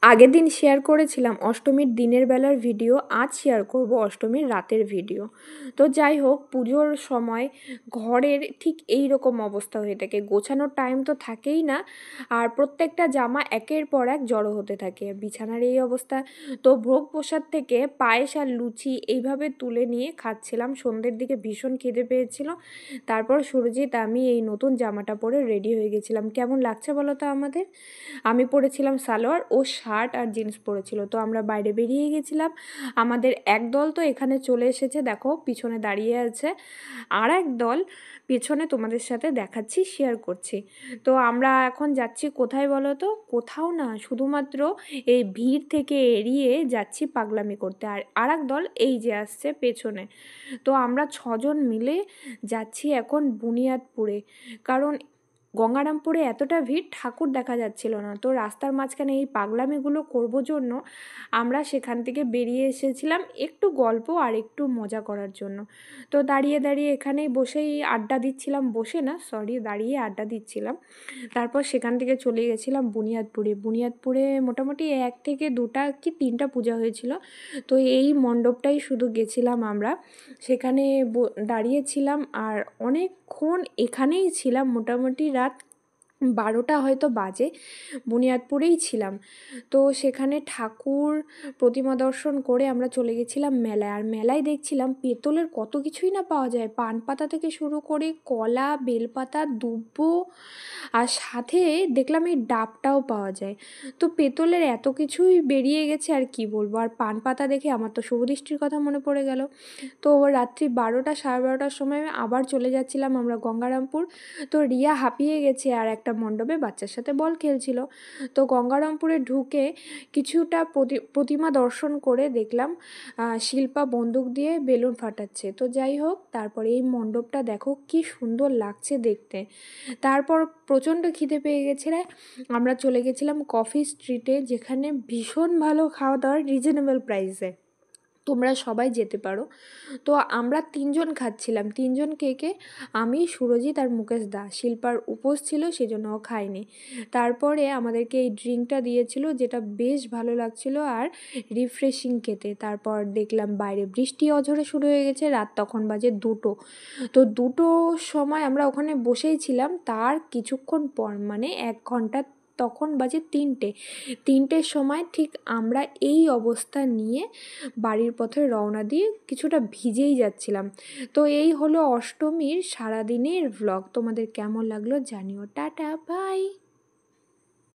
আগের দিন শেয়ার করেছিলাম অষ্টমীর দিনের বেলার ভিডিও, আজ শেয়ার করব অষ্টমীর রাতের ভিডিও। তো যাই হোক, পুজোর সময় ঘরের ঠিক এই রকম অবস্থা হয়ে থাকে, গোছানোর টাইম তো থাকেই না, আর প্রত্যেকটা জামা একের পর এক জড়ো হতে থাকে, বিছানার এই অবস্থা। তো ভোগ প্রসাদ থেকে পায়েস আর লুচি এইভাবে তুলে নিয়ে খাচ্ছিলাম, সন্ধ্যের দিকে ভীষণ খিদে পেয়েছিল। তারপর সুরজিৎ আমি এই নতুন জামাটা পরে রেডি হয়ে গেছিলাম। কেমন লাগছে বলো তো আমাদের? আমি পরেছিলাম সালোয়ার, ও শার্ট আর জিন্স পরেছিল। তো আমরা বাইরে বেরিয়ে গেছিলাম। আমাদের এক দল তো এখানে চলে এসেছে, দেখো পিছনে দাঁড়িয়ে আছে, আর এক দল পিছনে তোমাদের সাথে দেখাচ্ছি, শেয়ার করছি। তো আমরা এখন যাচ্ছি কোথায় বলো তো? কোথাও না, শুধুমাত্র এই ভিড় থেকে এড়িয়ে যাচ্ছি পাগলামি করতে। আর আরেক দল এই যে আসছে পেছনে। তো আমরা ছজন মিলে যাচ্ছি এখন বুনিয়াদপুরে, কারণ গঙ্গারামপুরে এতটা ভিড়, ঠাকুর দেখা যাচ্ছিল না। তো রাস্তার মাঝখানে এই পাগলামিগুলো করব জন্য আমরা সেখান থেকে বেরিয়ে এসেছিলাম একটু গল্প আর একটু মজা করার জন্য। তো দাঁড়িয়ে দাঁড়িয়ে এখানেই বসেই আড্ডা দিচ্ছিলাম, বসে না সরি, দাঁড়িয়ে আড্ডা দিচ্ছিলাম। তারপর সেখান থেকে চলে গেছিলাম বুনিয়াদপুরে। বুনিয়াদপুরে মোটামুটি 1 থেকে 2টা কি 3টা পূজা হয়েছিল। তো এই মণ্ডপটাই শুধু গেছিলাম আমরা, সেখানে দাঁড়িয়েছিলাম আর অনেকক্ষণ এখানেই ছিলাম, মোটামুটি রাত 12টা হয়তো বাজে, বুনিয়াদপুরেই ছিলাম। তো সেখানে ঠাকুর প্রতিমা দর্শন করে আমরা চলে গেছিলাম মেলায়। আর মেলায় দেখছিলাম পেতলের কত কিছুই না পাওয়া যায়, পান পাতা থেকে শুরু করে কলা, বেলপাতা, দুব্বো, আর সাথে দেখলাম এই ডাবটাও পাওয়া যায়। তো পেতলের এত কিছুই বেরিয়ে গেছে, আর কি বলবো। আর পান পাতা দেখে আমার তো শুভদৃষ্টির কথা মনে পড়ে গেল। তো রাত্রি 12টা, সাড়ে 12টার সময় আবার চলে যাচ্ছিলাম আমরা গঙ্গারামপুর। তো রিয়া হাঁপিয়ে গেছে আর একটা মণ্ডপে বাচ্চার সাথে বল খেলছিল। তো গঙ্গারামপুরে ঢুকে কিছুটা প্রতিমা দর্শন করে দেখলাম শিল্পা বন্দুক দিয়ে বেলুন ফাটাচ্ছে। তো যাই হোক, তারপরে এই মণ্ডপটা দেখো কি সুন্দর লাগছে দেখতে। তারপর প্রচণ্ড খিদে পেয়ে গেছে, আমরা চলে গেছিলাম কফি স্ট্রিটে, যেখানে ভীষণ ভালো খাওয়া দাওয়ার রিজনেবল প্রাইসে, তোমরা সবাই যেতে পারো। তো আমরা 3জন খাচ্ছিলাম। 3জন কে কে? আমি, সুরজিৎ আর মুকেশ দা। শিল্পার উপোস ছিল, সেজন্য ও খায়নি। তারপরে আমাদেরকে এই ড্রিঙ্কটা দিয়েছিল, যেটা বেশ ভালো লাগছিল আর রিফ্রেশিং খেতে। তারপর দেখলাম বাইরে বৃষ্টি অঝরে শুরু হয়ে গেছে, রাত তখন বাজে 2টো। তো 2টোর সময় আমরা ওখানে বসেই ছিলাম, তার কিছুক্ষণ পর মানে 1 ঘন্টা, তখন বাজে 3টের সময় ঠিক আমরা এই অবস্থা নিয়ে বাড়ির পথে রওনা দিয়ে কিছুটা ভিজেই যাচ্ছিলাম। তো এই হলো অষ্টমীর সারাদিনের ভ্লগ। তোমাদের কেমন লাগলো জানিও। Tata, by.